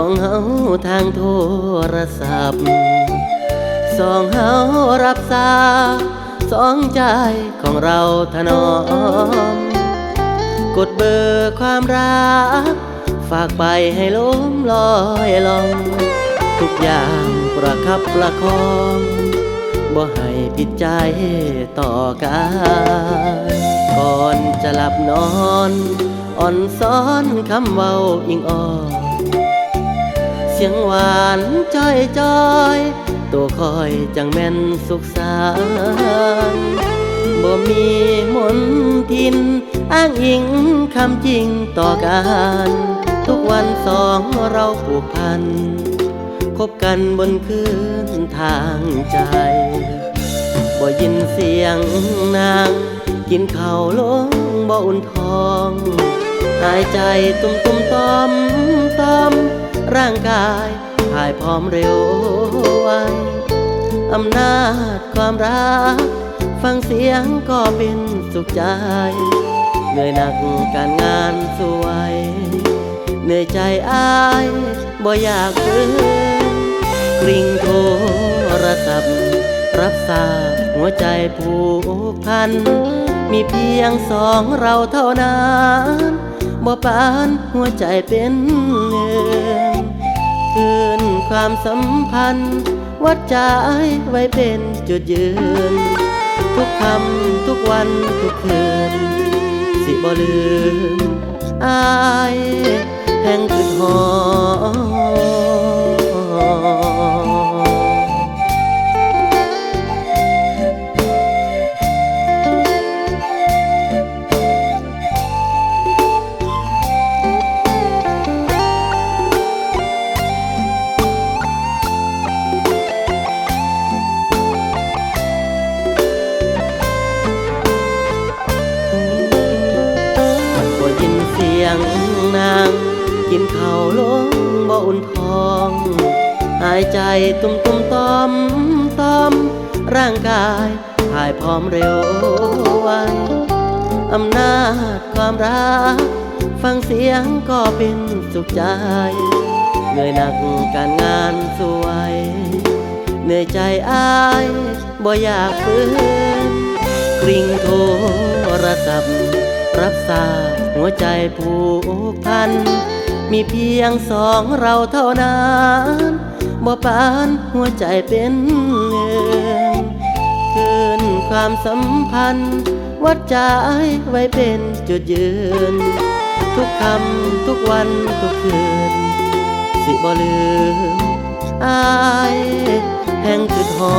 ของเฮาทางโทรศัพท์สองเฮารับสายสองใจของเราถนอมกดเบอร์ความรักฝากไปให้ล้มลอยลองทุกอย่างประคับประคองบ่ให้ผิดใจต่อกันก่อนจะหลับนอนอ่อนซ้อนคำเว้าอิงอ่อนเสียงหวานจ้อยจ้อยตัวคอยจังแม่นสุขสานบ่มีมนทินอ้างอิงคำจริงต่อกันทุกวันสองเราผูกพันคบกันบนคืนทางใจบ่ยินเสียงนางกินข้าวลงบ่อุ่นท้องหายใจตุ้มตุ้มต้อมต้อมร่างกายหายพร้อมเร็วไวอำนาจความรักฟังเสียงก็เป็นสุขใจเหนื่อยหนักการงานสวยเหนื่อยใจอ้ายบ่อยากฝืนกริ่งโทรศัพท์รับสายหัวใจผูกพันมีเพียงสองเราเท่านั้นบ่ปานหัวใจเป็นหนึ่งคืนความสัมพันธ์วัดใจไว้เป็นจุดยืนทุกคำทุกวันทุกคืนสิบ่ลืมอายแห่งคืนหอนางกินข้าวลงบ่อุ่นท้องหายใจตุ้มตุ้มต้อมต้อมร่างกายหายพร้อมเร็วไวอำนาจความรักฟังเสียงก็เป็นสุขใจเหนื่อยหนักการงานสวยเหนื่อยใจอ้ายบ่อยากฝืนกริ่งโทรศัพท์รับสายหัวใจผูกพันมีเพียงสองเราเท่านั้นบ่ปานหัวใจเป็นหนึ่งคืนความสัมพันธ์วัดใจไว้เป็นจุดยืนทุกคำทุกวันทุกคืนสิบ่ลืมอายแห่งคืนหอ